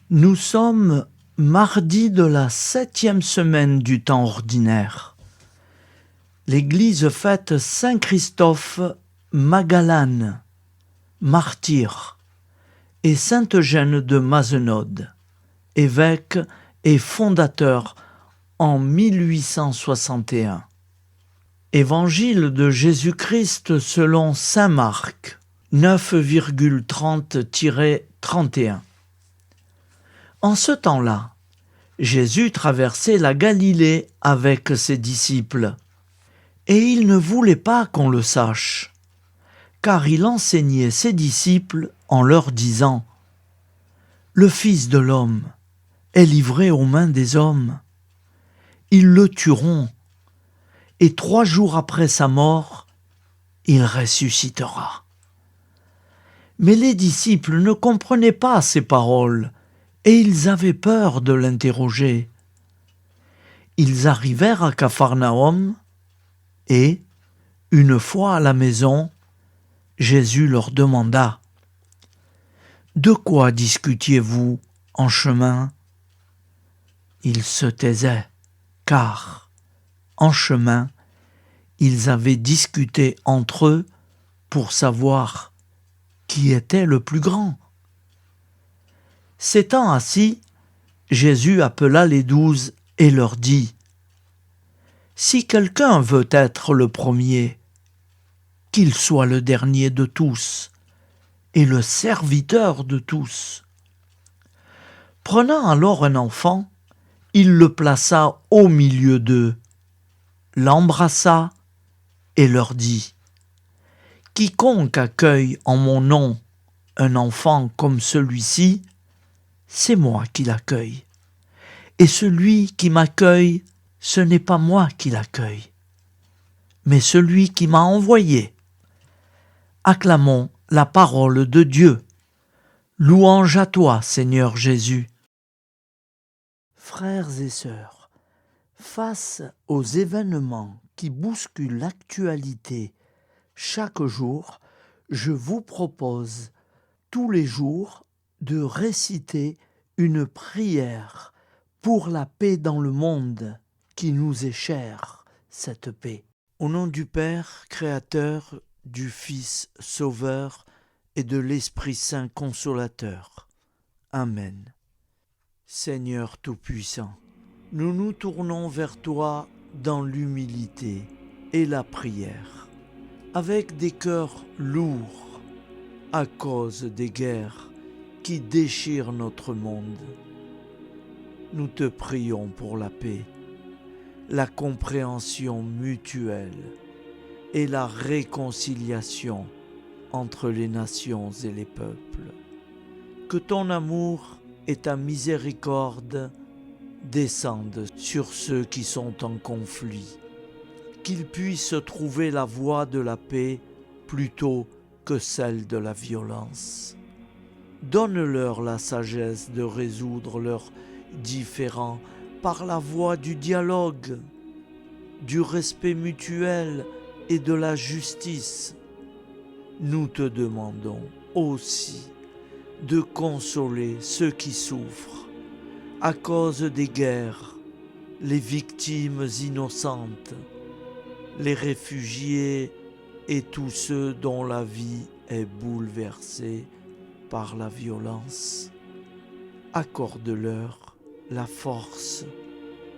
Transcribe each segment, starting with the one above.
Nous sommes mardi de la 7e semaine du temps ordinaire. L'Église fête Saint Christophe Magalane, martyr, et Sainte Eugène de Mazenod, évêque et fondateur en 1861. Évangile de Jésus-Christ selon saint Marc, 9,30-31. En ce temps-là, Jésus traversait la Galilée avec ses disciples, et il ne voulait pas qu'on le sache, car il enseignait ses disciples en leur disant « Le Fils de l'homme est livré aux mains des hommes. Ils le tueront, et 3 jours après sa mort, il ressuscitera. » Mais les disciples ne comprenaient pas ces paroles, et ils avaient peur de l'interroger. Ils arrivèrent à Capharnaüm, et, une fois à la maison, Jésus leur demanda « De quoi discutiez-vous en chemin ?» Ils se taisaient, car, en chemin, ils avaient discuté entre eux pour savoir qui était le plus grand. S'étant assis, Jésus appela les 12 et leur dit « Si quelqu'un veut être le premier, qu'il soit le dernier de tous et le serviteur de tous. » Prenant alors un enfant, il le plaça au milieu d'eux, l'embrassa et leur dit « Quiconque accueille en mon nom un enfant comme celui-ci, c'est moi qui l'accueille. Et celui qui m'accueille, ce n'est pas moi qui l'accueille, mais celui qui m'a envoyé. » Acclamons la parole de Dieu. Louange à toi, Seigneur Jésus. Frères et sœurs, face aux événements qui bousculent l'actualité chaque jour, je vous propose tous les jours de réciter une prière pour la paix dans le monde qui nous est chère, cette paix. Au nom du Père, Créateur, du Fils, Sauveur et de l'Esprit Saint Consolateur. Amen. Seigneur Tout-Puissant, nous nous tournons vers toi dans l'humilité et la prière, avec des cœurs lourds à cause des guerres qui déchirent notre monde. Nous te prions pour la paix, la compréhension mutuelle et la réconciliation entre les nations et les peuples. Que ton amour et ta miséricorde descendent sur ceux qui sont en conflit, qu'ils puissent trouver la voie de la paix plutôt que celle de la violence. Donne-leur la sagesse de résoudre leurs différends par la voie du dialogue, du respect mutuel et de la justice. Nous te demandons aussi de consoler ceux qui souffrent à cause des guerres, les victimes innocentes, les réfugiés et tous ceux dont la vie est bouleversée par la violence. Accorde-leur la force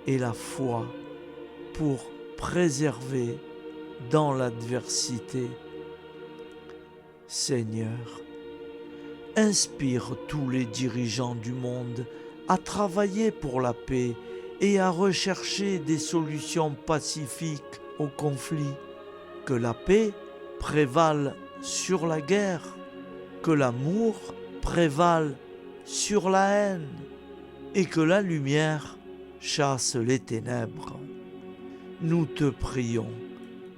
et la foi pour préserver dans l'adversité. Seigneur, inspire tous les dirigeants du monde à travailler pour la paix et à rechercher des solutions pacifiques aux conflits. Que la paix prévale sur la guerre, que l'amour prévale sur la haine et que la lumière chasse les ténèbres. Nous te prions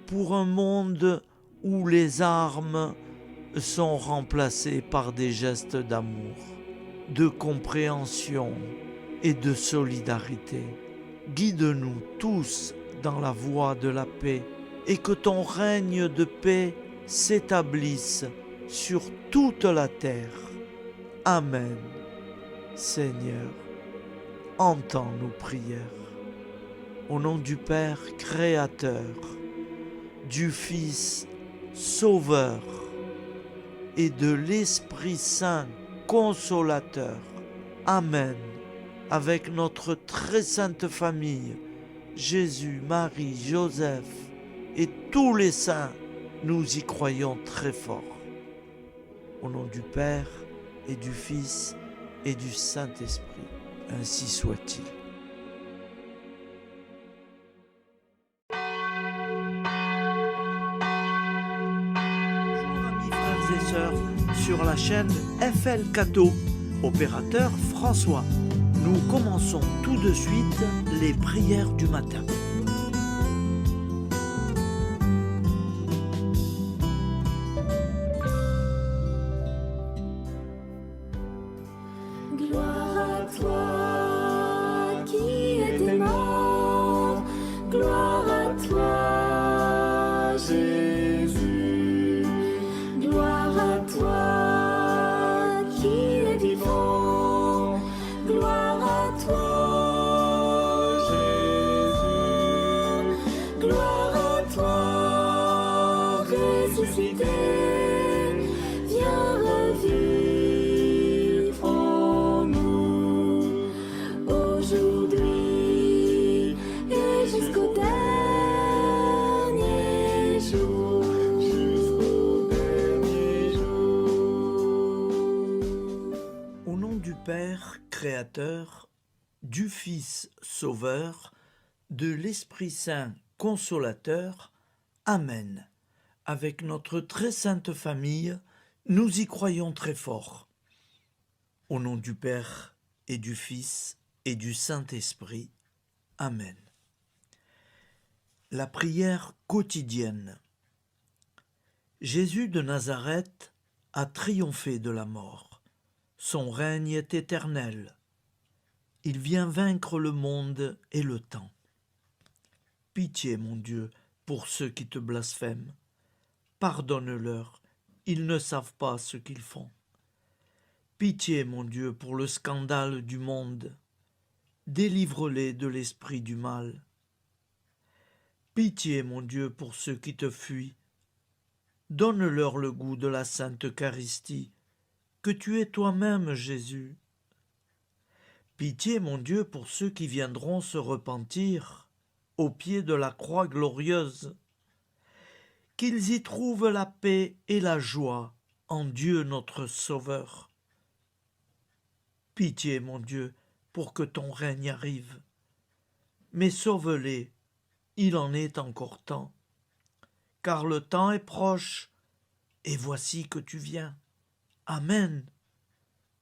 pour un monde où les armes sont remplacées par des gestes d'amour, de compréhension et de solidarité. Guide-nous tous dans la voie de la paix et que ton règne de paix s'établisse sur toute la terre. Amen. Seigneur, entends nos prières. Au nom du Père Créateur, du Fils Sauveur et de l'Esprit Saint Consolateur. Amen. Avec notre très sainte famille, Jésus, Marie, Joseph et tous les saints, nous y croyons très fort. Au nom du Père et du Fils et du Saint-Esprit, ainsi soit-il. Bonjour amis frères et sœurs sur la chaîne FL Cato, opérateur François. Nous commençons tout de suite les prières du matin. Gloire à toi qui étais mort, gloire à toi Jésus, gloire à toi qui es vivant, gloire à toi Jésus, gloire à toi ressuscité, viens revivre. Père Créateur, du Fils Sauveur, de l'Esprit Saint Consolateur. Amen. Avec notre très sainte famille, nous y croyons très fort. Au nom du Père et du Fils et du Saint-Esprit. Amen. La prière quotidienne. Jésus de Nazareth a triomphé de la mort. Son règne est éternel. Il vient vaincre le monde et le temps. Pitié, mon Dieu, pour ceux qui te blasphèment. Pardonne-leur, ils ne savent pas ce qu'ils font. Pitié, mon Dieu, pour le scandale du monde. Délivre-les de l'esprit du mal. Pitié, mon Dieu, pour ceux qui te fuient. Donne-leur le goût de la Sainte Eucharistie, que tu es toi-même, Jésus. Pitié, mon Dieu, pour ceux qui viendront se repentir au pied de la croix glorieuse, qu'ils y trouvent la paix et la joie en Dieu notre Sauveur. Pitié, mon Dieu, pour que ton règne arrive. Mais sauve-les, il en est encore temps, car le temps est proche, et voici que tu viens. Amen.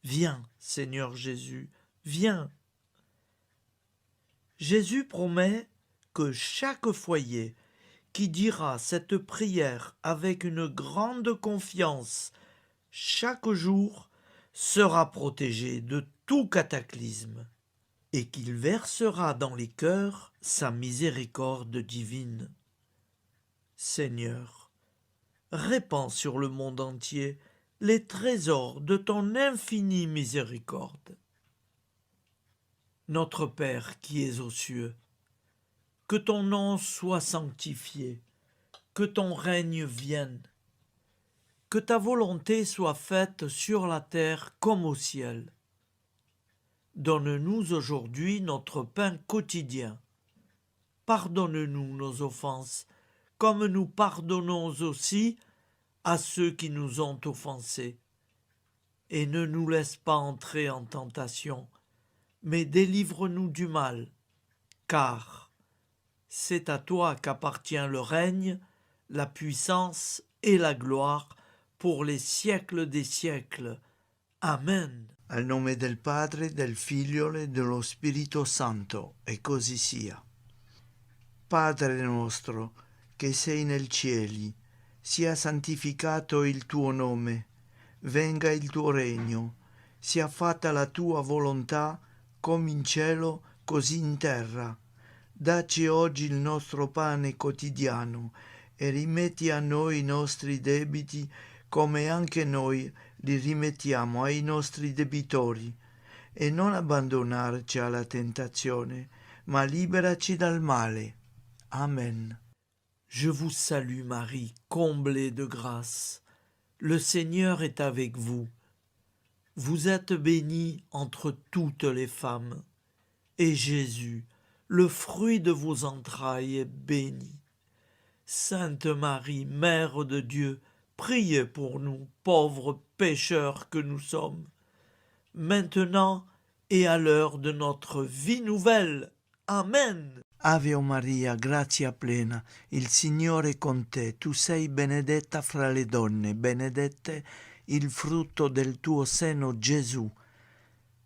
Viens, Seigneur Jésus, viens. Jésus promet que chaque foyer qui dira cette prière avec une grande confiance chaque jour sera protégé de tout cataclysme et qu'il versera dans les cœurs sa miséricorde divine. Seigneur, répands sur le monde entier les trésors de ton infinie miséricorde. Notre Père qui es aux cieux, que ton nom soit sanctifié, que ton règne vienne, que ta volonté soit faite sur la terre comme au ciel. Donne-nous aujourd'hui notre pain quotidien. Pardonne-nous nos offenses, comme nous pardonnons aussi à ceux qui nous ont offensés. Et ne nous laisse pas entrer en tentation, mais délivre-nous du mal, car c'est à toi qu'appartient le règne, la puissance et la gloire pour les siècles des siècles. Amen. Al nome del Padre, del Figlio e dello Spirito Santo, e così sia. Padre nostro, che sei nel cieli, sia santificato il tuo nome, venga il tuo regno, sia fatta la tua volontà, come in cielo, così in terra. Dacci oggi il nostro pane quotidiano e rimetti a noi i nostri debiti, come anche noi li rimettiamo ai nostri debitori. e non abbandonarci alla tentazione, ma liberaci dal male. Amen. Je vous salue Marie, comblée de grâce. Le Seigneur est avec vous. Vous êtes bénie entre toutes les femmes, et Jésus, le fruit de vos entrailles, est béni. Sainte Marie, Mère de Dieu, priez pour nous, pauvres pécheurs que nous sommes, maintenant et à l'heure de notre vie nouvelle. Amen. Ave Maria, grazia plena, il Signore è con te, tu sei benedetta fra le donne, benedetto il frutto del tuo seno, Gesù.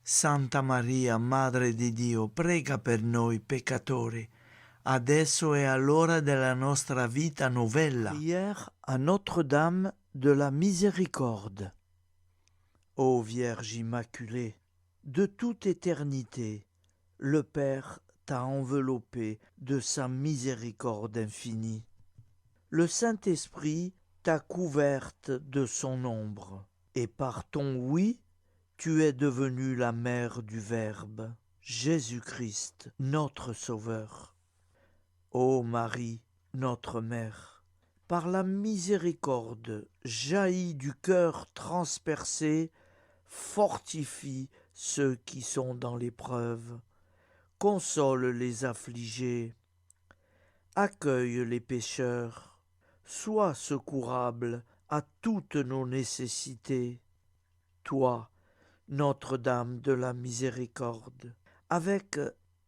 Santa Maria, Madre di Dio, prega per noi peccatori, adesso e all'ora della nostra vita novella. Prière à Notre-Dame de la Miséricorde. Ô Vierge Immaculée, de toute éternité, le Père t'a enveloppé de sa miséricorde infinie. Le Saint-Esprit t'a couverte de son ombre, et par ton oui, tu es devenue la mère du Verbe, Jésus-Christ, notre Sauveur. Ô Marie, notre Mère, par la miséricorde jaillie du cœur transpercé, fortifie ceux qui sont dans l'épreuve, console les affligés, accueille les pécheurs, sois secourable à toutes nos nécessités. Toi, Notre-Dame de la Miséricorde, avec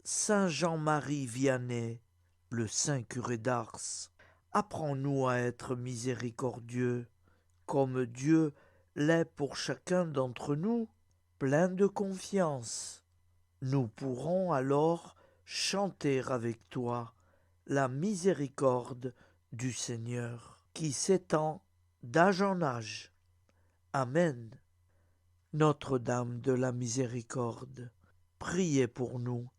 Saint Jean-Marie Vianney, le Saint curé d'Ars, apprends-nous à être miséricordieux, comme Dieu l'est pour chacun d'entre nous, plein de confiance. Nous pourrons alors chanter avec toi la miséricorde du Seigneur, qui s'étend d'âge en âge. Amen. Notre-Dame de la Miséricorde, priez pour nous.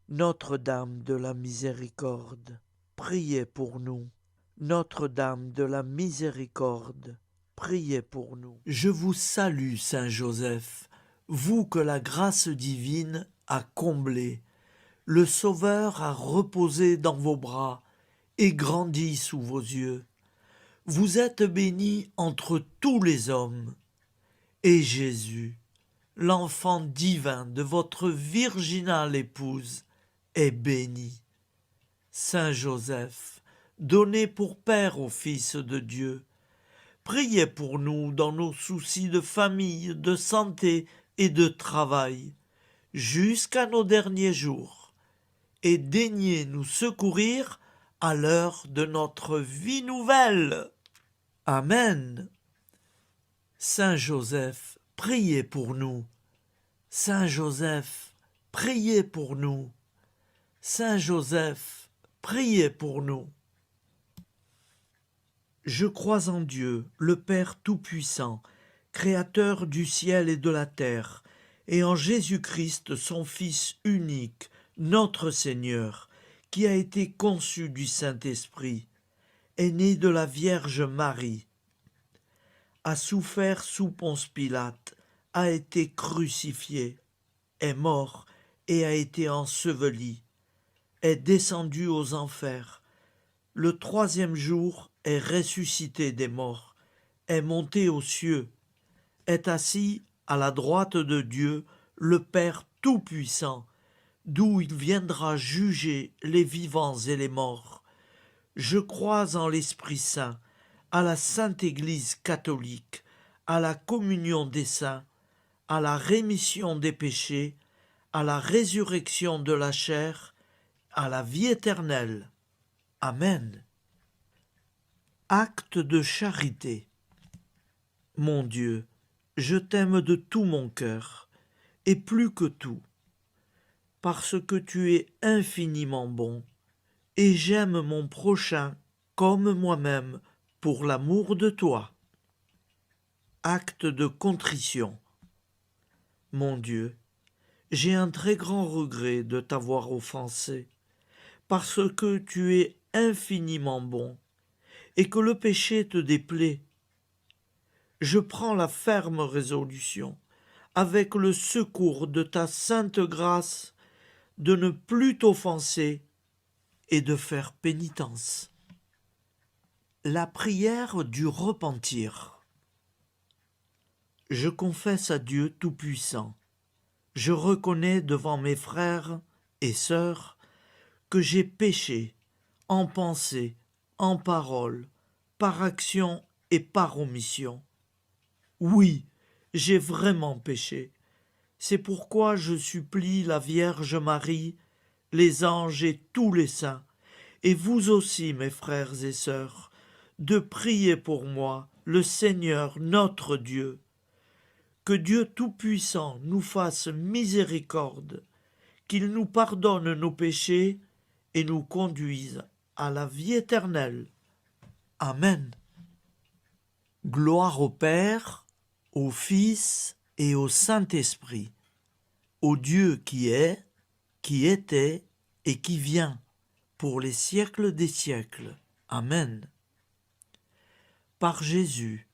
Notre-Dame de la Miséricorde, priez pour nous. Notre-Dame de la Miséricorde, priez pour nous. Je vous salue, Saint Joseph, vous que la grâce divine a comblé. Le Sauveur a reposé dans vos bras et grandi sous vos yeux. Vous êtes béni entre tous les hommes. Et Jésus, l'enfant divin de votre virginale épouse, est béni. Saint Joseph, donné pour Père au Fils de Dieu, priez pour nous dans nos soucis de famille, de santé et de travail, jusqu'à nos derniers jours, et daignez nous secourir à l'heure de notre vie nouvelle. Amen. Saint Joseph, priez pour nous. Saint Joseph, priez pour nous. Saint Joseph, priez pour nous. Je crois en Dieu, le Père Tout-Puissant, Créateur du ciel et de la terre, et en Jésus-Christ, son Fils unique, notre Seigneur, qui a été conçu du Saint-Esprit, est né de la Vierge Marie, a souffert sous Ponce Pilate, a été crucifié, est mort et a été enseveli, est descendu aux enfers, le troisième jour est ressuscité des morts, est monté aux cieux, est assis à la droite de Dieu, le Père Tout-Puissant, d'où il viendra juger les vivants et les morts. Je crois en l'Esprit Saint, à la Sainte Église catholique, à la communion des saints, à la rémission des péchés, à la résurrection de la chair, à la vie éternelle. Amen. Acte de charité. Mon Dieu, je t'aime de tout mon cœur, et plus que tout, parce que tu es infiniment bon, et j'aime mon prochain comme moi-même, pour l'amour de toi. Acte de contrition. Mon Dieu, j'ai un très grand regret de t'avoir offensé, parce que tu es infiniment bon, et que le péché te déplaît. Je prends la ferme résolution, avec le secours de ta sainte grâce, de ne plus t'offenser et de faire pénitence. La prière du repentir. Je confesse à Dieu Tout-Puissant. Je reconnais devant mes frères et sœurs que j'ai péché en pensée, en parole, par action et par omission. Oui, j'ai vraiment péché. C'est pourquoi je supplie la Vierge Marie, les anges et tous les saints, et vous aussi, mes frères et sœurs, de prier pour moi, le Seigneur notre Dieu. Que Dieu Tout-Puissant nous fasse miséricorde, qu'il nous pardonne nos péchés et nous conduise à la vie éternelle. Amen. Gloire au Père, au Fils et au Saint-Esprit, au Dieu qui est, qui était et qui vient, pour les siècles des siècles. Amen. Par Jésus,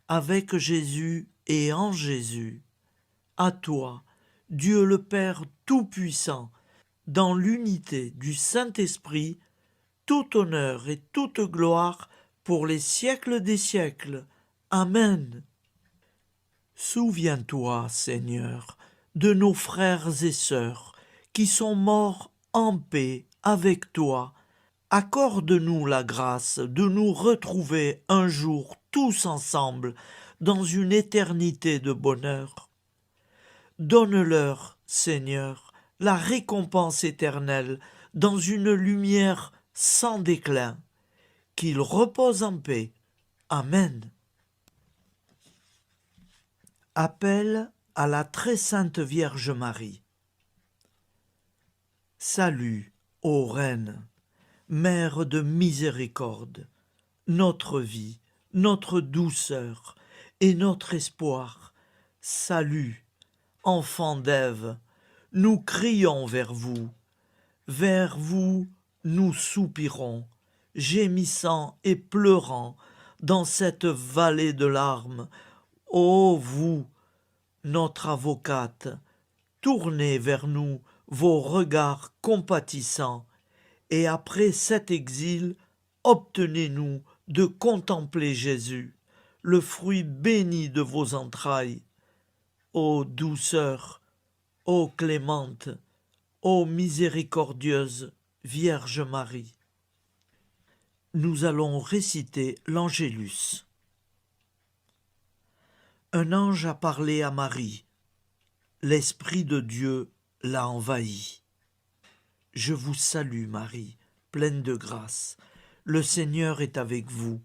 avec Jésus et en Jésus, à toi, Dieu le Père Tout-Puissant, dans l'unité du Saint-Esprit, tout honneur et toute gloire pour les siècles des siècles. Amen. Souviens-toi, Seigneur, de nos frères et sœurs qui sont morts en paix avec toi. Accorde-nous la grâce de nous retrouver un jour tous ensemble dans une éternité de bonheur. Donne-leur, Seigneur, la récompense éternelle dans une lumière sans déclin. Qu'ils reposent en paix. Amen. Appel à la très sainte Vierge Marie. Salut, ô Reine, Mère de miséricorde, notre vie, notre douceur et notre espoir. Salut, enfant d'Ève, nous crions vers vous nous soupirons, gémissant et pleurant dans cette vallée de larmes. Ô vous, notre avocate, tournez vers nous vos regards compatissants, et après cet exil, obtenez-nous de contempler Jésus, le fruit béni de vos entrailles. Ô douceur, ô clémente, ô miséricordieuse Vierge Marie. Nous allons réciter l'Angélus. Un ange a parlé à Marie. L'Esprit de Dieu l'a envahie. Je vous salue, Marie, pleine de grâce. Le Seigneur est avec vous.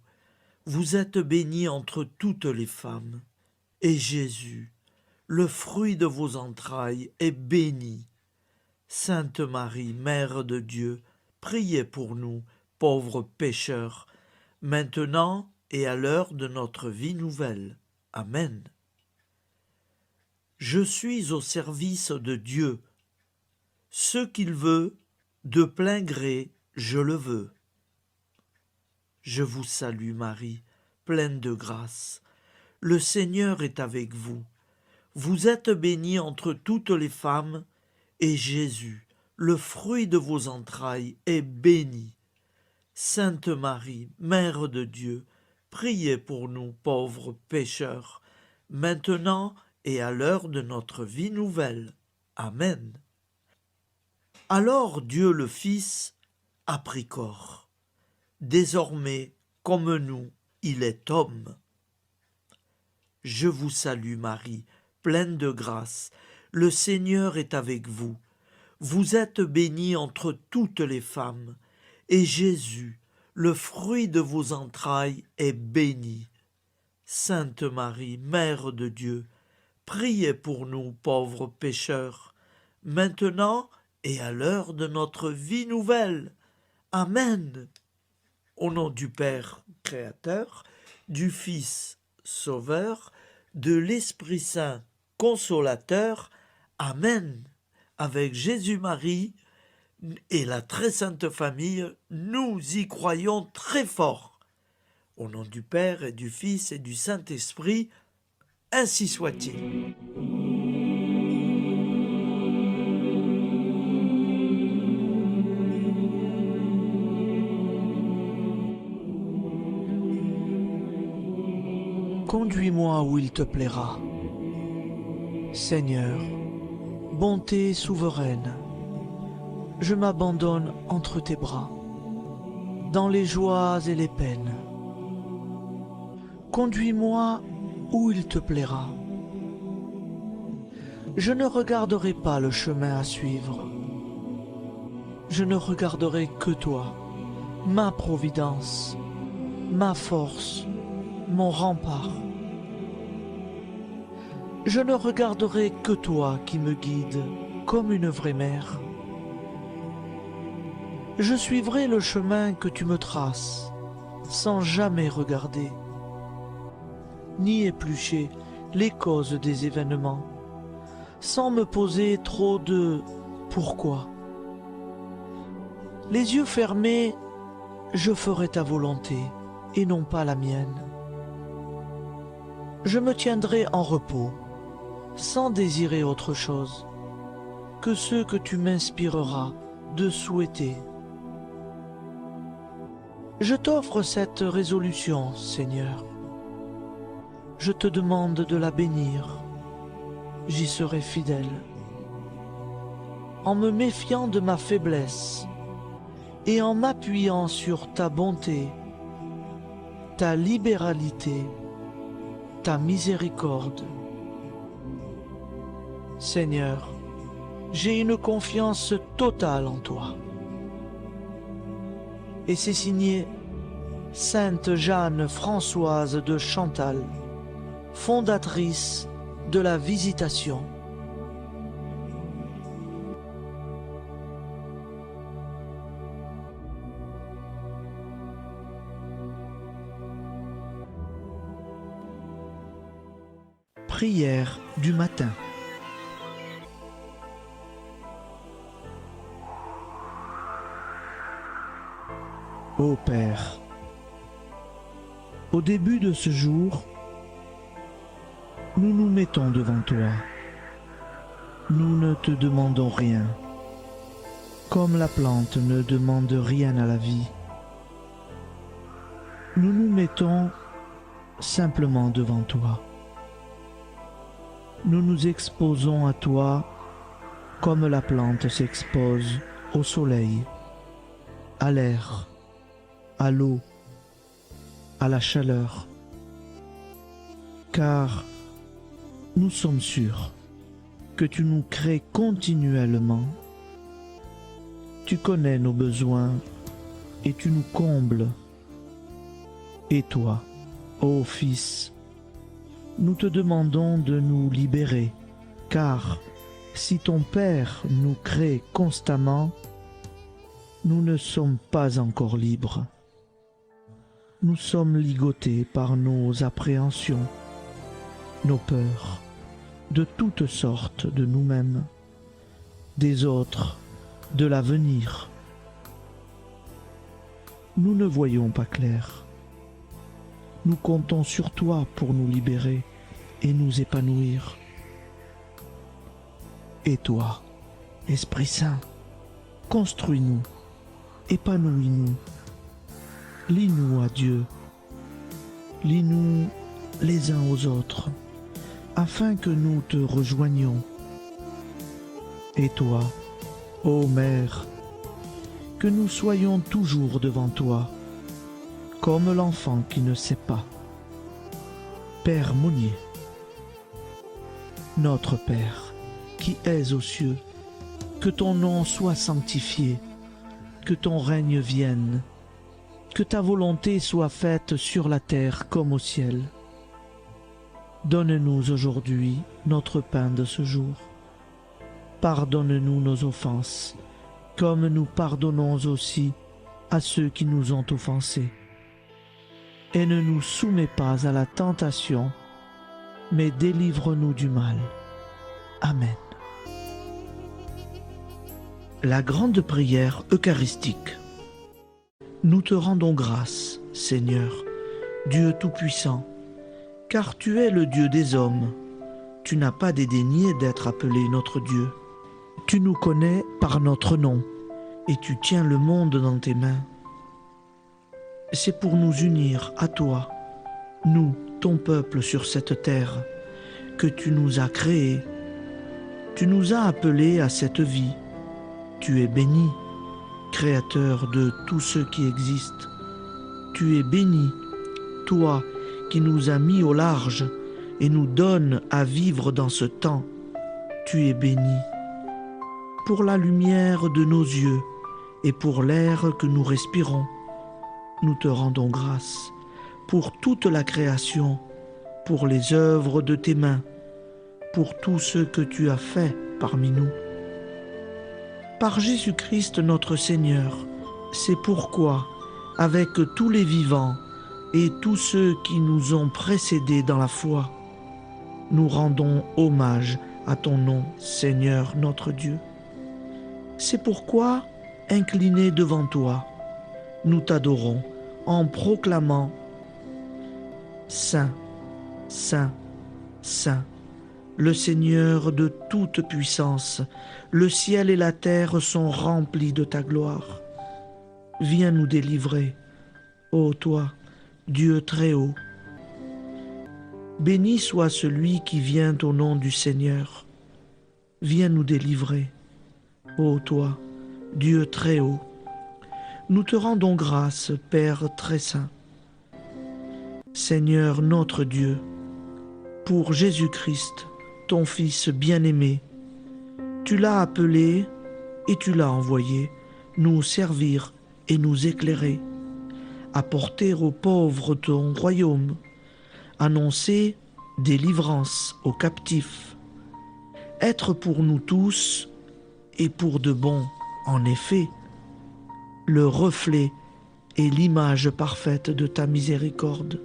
Vous êtes bénie entre toutes les femmes. Et Jésus, le fruit de vos entrailles, est béni. Sainte Marie, Mère de Dieu, priez pour nous, pauvres pécheurs, maintenant et à l'heure de notre vie nouvelle. Amen. Je suis au service de Dieu. Ce qu'il veut, de plein gré, je le veux. Je vous salue, Marie, pleine de grâce. Le Seigneur est avec vous. Vous êtes bénie entre toutes les femmes, et Jésus, le fruit de vos entrailles, est béni. Sainte Marie, Mère de Dieu, priez pour nous pauvres pécheurs, maintenant et à l'heure de notre vie nouvelle. Amen. Alors Dieu le Fils a pris corps. Désormais, comme nous, il est homme. Je vous salue Marie, pleine de grâce. Le Seigneur est avec vous. Vous êtes bénie entre toutes les femmes, et Jésus, le fruit de vos entrailles, est béni. Sainte Marie, Mère de Dieu, priez pour nous pauvres pécheurs, maintenant et à l'heure de notre vie nouvelle. Amen. Au nom du Père Créateur, du Fils Sauveur, de l'Esprit Saint Consolateur. Amen. Avec Jésus-Marie et la très sainte famille, nous y croyons très fort. Au nom du Père et du Fils et du Saint-Esprit, ainsi soit-il. Conduis-moi où il te plaira. Seigneur, bonté souveraine, je m'abandonne entre tes bras, dans les joies et les peines. Conduis-moi où il te plaira. Je ne regarderai pas le chemin à suivre. Je ne regarderai que toi, ma providence, ma force, mon rempart. Je ne regarderai que toi qui me guides comme une vraie mère. Je suivrai le chemin que tu me traces, sans jamais regarder, ni éplucher les causes des événements, sans me poser trop de « pourquoi ». Les yeux fermés, je ferai ta volonté et non pas la mienne. Je me tiendrai en repos, sans désirer autre chose que ce que tu m'inspireras de souhaiter. Je t'offre cette résolution, Seigneur. Je te demande de la bénir. J'y serai fidèle. En me méfiant de ma faiblesse et en m'appuyant sur ta bonté, ta libéralité, ta miséricorde. Seigneur, j'ai une confiance totale en toi. Et c'est signé Sainte Jeanne Françoise de Chantal, fondatrice de la Visitation. Prière du matin. Ô Père, au début de ce jour, nous nous mettons devant toi. Nous ne te demandons rien, comme la plante ne demande rien à la vie. Nous nous mettons simplement devant toi. Nous nous exposons à toi comme la plante s'expose au soleil, à l'air, à l'eau, à la chaleur, car nous sommes sûrs que tu nous crées continuellement. Tu connais nos besoins et tu nous combles. Et toi, ô Fils, nous te demandons de nous libérer, car si ton Père nous crée constamment, nous ne sommes pas encore libres. Nous sommes ligotés par nos appréhensions, nos peurs, de toutes sortes de nous-mêmes, des autres, de l'avenir. Nous ne voyons pas clair. Nous comptons sur toi pour nous libérer et nous épanouir. Et toi, Esprit Saint, construis-nous, épanouis-nous, lie-nous à Dieu, lie-nous les uns aux autres, afin que nous te rejoignions. Et toi, ô Mère, que nous soyons toujours devant toi, comme l'enfant qui ne sait pas. Père Monnier, notre Père, qui es aux cieux, que ton nom soit sanctifié, que ton règne vienne, que ta volonté soit faite sur la terre comme au ciel. Donne-nous aujourd'hui notre pain de ce jour. Pardonne-nous nos offenses, comme nous pardonnons aussi à ceux qui nous ont offensés. Et ne nous soumets pas à la tentation, mais délivre-nous du mal. Amen. La grande prière eucharistique. Nous te rendons grâce, Seigneur, Dieu Tout-Puissant, car tu es le Dieu des hommes. Tu n'as pas dédaigné d'être appelé notre Dieu. Tu nous connais par notre nom, et tu tiens le monde dans tes mains. C'est pour nous unir à toi, nous, ton peuple sur cette terre que tu nous as créés. Tu nous as appelés à cette vie. Tu es béni, Créateur de tout ce qui existe. Tu es béni, toi qui nous as mis au large et nous donnes à vivre dans ce temps. Tu es béni. Pour la lumière de nos yeux et pour l'air que nous respirons, nous te rendons grâce. Pour toute la création, pour les œuvres de tes mains, pour tout ce que tu as fait parmi nous. Par Jésus-Christ notre Seigneur, c'est pourquoi, avec tous les vivants et tous ceux qui nous ont précédés dans la foi, nous rendons hommage à ton nom, Seigneur notre Dieu. C'est pourquoi, inclinés devant toi, nous t'adorons en proclamant « Saint, Saint, Saint ». Le Seigneur de toute puissance, le ciel et la terre sont remplis de ta gloire. Viens nous délivrer, ô toi, Dieu très haut. Béni soit celui qui vient au nom du Seigneur. Viens nous délivrer, ô toi, Dieu très haut. Nous te rendons grâce, Père très saint. Seigneur notre Dieu, pour Jésus-Christ, ton Fils bien-aimé, tu l'as appelé et tu l'as envoyé nous servir et nous éclairer, apporter aux pauvres ton royaume, annoncer délivrance aux captifs, être pour nous tous et pour de bon, en effet, le reflet et l'image parfaite de ta miséricorde,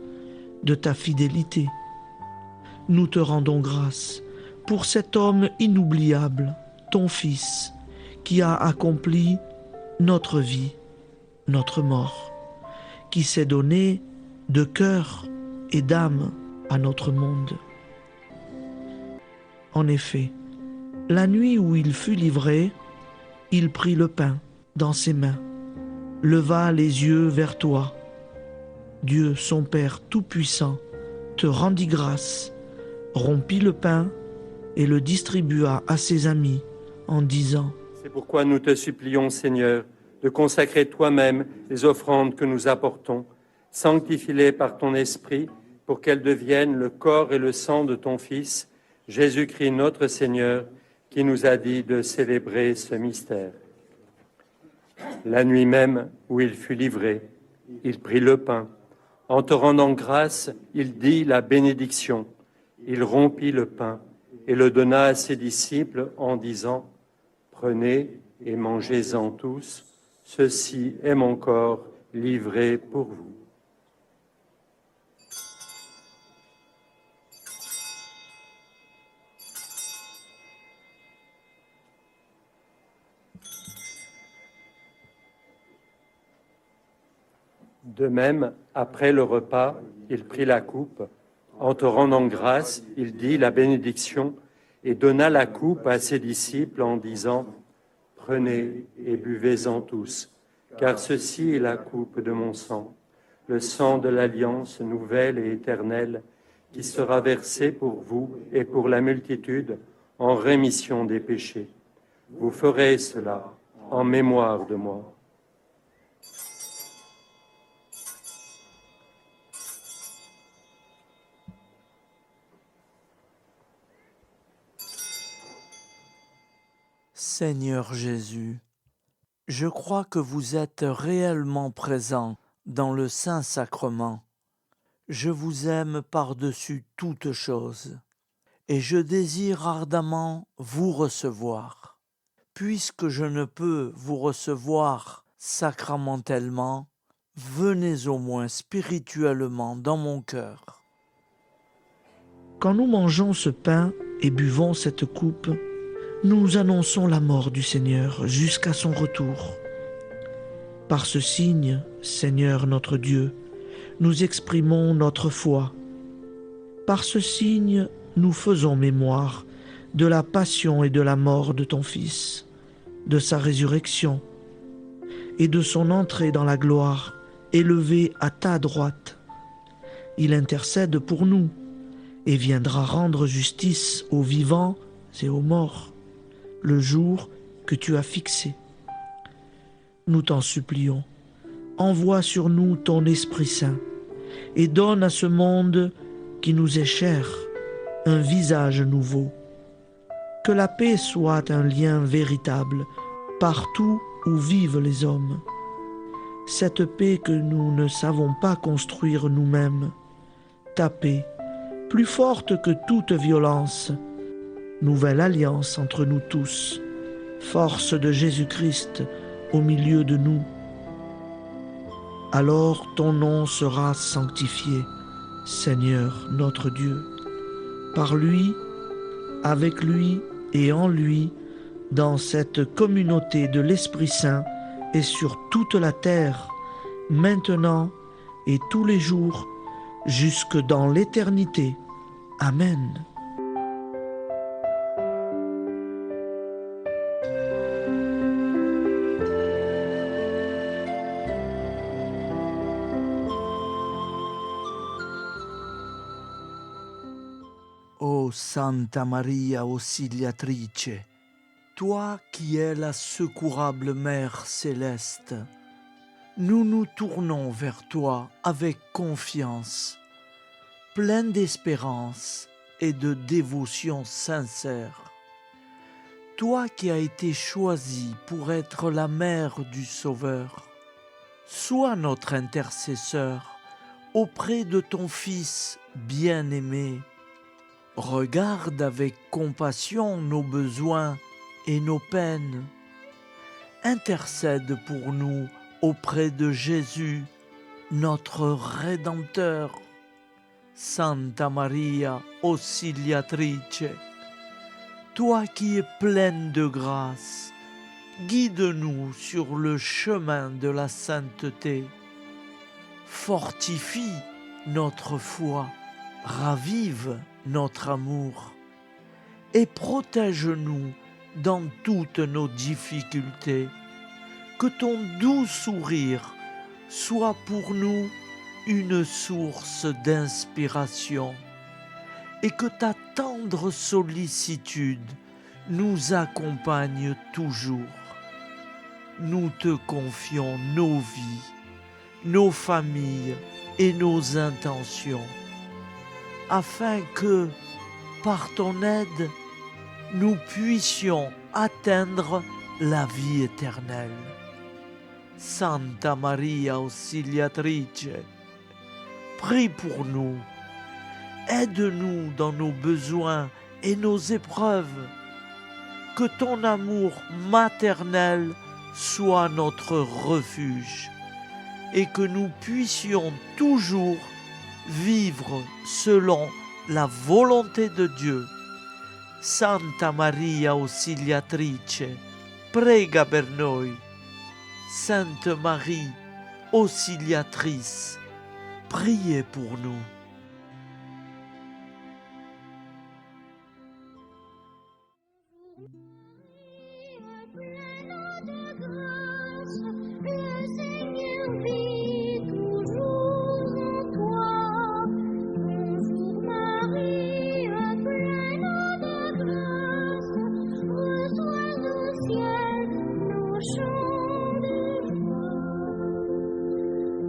de ta fidélité. Nous te rendons grâce pour cet homme inoubliable, ton Fils, qui a accompli notre vie, notre mort, qui s'est donné de cœur et d'âme à notre monde. En effet, la nuit où il fut livré, il prit le pain dans ses mains, leva les yeux vers toi. Dieu, son Père tout-puissant, te rendit grâce, rompit le pain et le distribua à ses amis en disant : C'est pourquoi nous te supplions, Seigneur, de consacrer toi-même les offrandes que nous apportons. Sanctifie-les par ton Esprit pour qu'elles deviennent le corps et le sang de ton Fils, Jésus-Christ notre Seigneur, qui nous a dit de célébrer ce mystère. La nuit même où il fut livré, il prit le pain. En te rendant grâce, il dit la bénédiction. Il rompit le pain et le donna à ses disciples en disant : Prenez et mangez-en tous, ceci est mon corps livré pour vous. De même, après le repas, il prit la coupe. En te rendant grâce, il dit la bénédiction et donna la coupe à ses disciples en disant : Prenez et buvez-en tous, car ceci est la coupe de mon sang, le sang de l'alliance nouvelle et éternelle, qui sera versé pour vous et pour la multitude en rémission des péchés. Vous ferez cela en mémoire de moi. Seigneur Jésus, je crois que vous êtes réellement présent dans le Saint-Sacrement. Je vous aime par-dessus toute chose et je désire ardemment vous recevoir. Puisque je ne peux vous recevoir sacramentellement, venez au moins spirituellement dans mon cœur. Quand nous mangeons ce pain et buvons cette coupe, nous annonçons la mort du Seigneur jusqu'à son retour. Par ce signe, Seigneur notre Dieu, nous exprimons notre foi. Par ce signe, nous faisons mémoire de la passion et de la mort de ton Fils, de sa résurrection et de son entrée dans la gloire, élevé à ta droite. il intercède pour nous et viendra rendre justice aux vivants et aux morts, le jour que tu as fixé. Nous t'en supplions, envoie sur nous ton Esprit Saint et donne à ce monde qui nous est cher un visage nouveau. Que la paix soit un lien véritable partout où vivent les hommes. Cette paix que nous ne savons pas construire nous-mêmes, ta paix, plus forte que toute violence, nouvelle alliance entre nous tous, force de Jésus-Christ au milieu de nous. Alors ton nom sera sanctifié, Seigneur notre Dieu. Par lui, avec lui et en lui, dans cette communauté de l'Esprit Saint et sur toute la terre, maintenant et tous les jours, jusque dans l'éternité. Amen. Ô Santa Maria Auxiliatrice, toi qui es la secourable Mère céleste, nous nous tournons vers toi avec confiance, plein d'espérance et de dévotion sincère. Toi qui as été choisie pour être la mère du Sauveur, sois notre intercesseur auprès de ton Fils bien-aimé. Regarde avec compassion nos besoins et nos peines. Intercède pour nous auprès de Jésus, notre Rédempteur. Santa Maria Auxiliatrice, toi qui es pleine de grâce, guide-nous sur le chemin de la sainteté. Fortifie notre foi, ravive notre amour et protège-nous dans toutes nos difficultés. Que ton doux sourire soit pour nous une source d'inspiration et que ta tendre sollicitude nous accompagne toujours. Nous te confions nos vies, nos familles et nos intentions, afin que, par ton aide, nous puissions atteindre la vie éternelle. Santa Maria Auxiliatrice, prie pour nous, aide-nous dans nos besoins et nos épreuves, que ton amour maternel soit notre refuge et que nous puissions toujours vivre selon la volonté de Dieu. Santa Maria Auxiliatrice, prega per noi. Sainte Marie, Auxiliatrice, priez pour nous.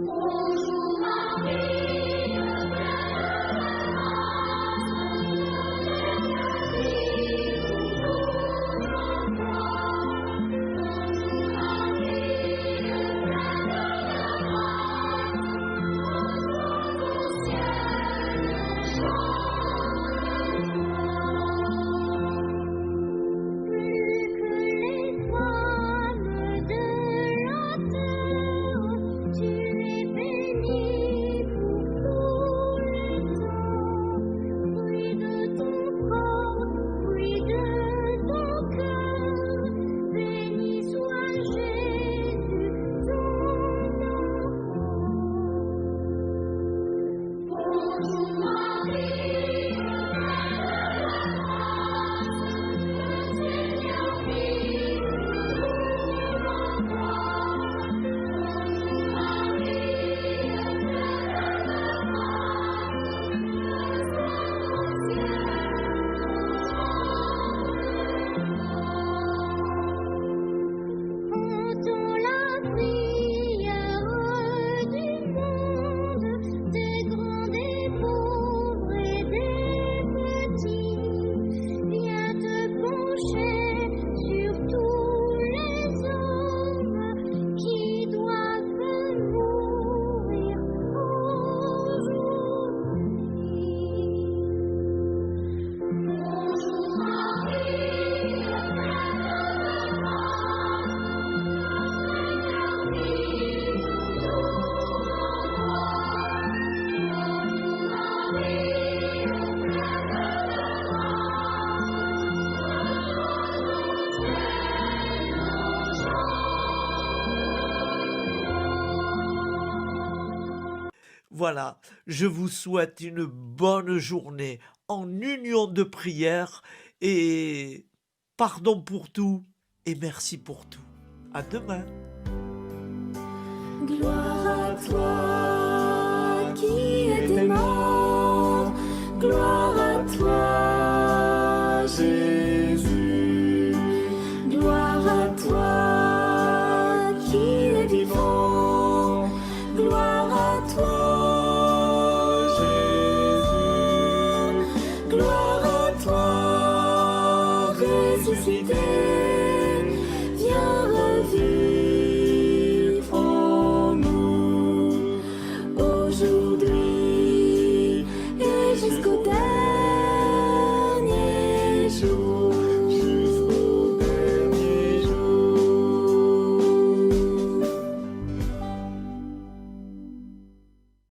Bonjour Marie, Voilà, je vous souhaite une bonne journée en union de prière et pardon pour tout et merci pour tout. À demain. Gloire à toi qui es mort, gloire à toi Jésus, gloire à toi qui es vivant.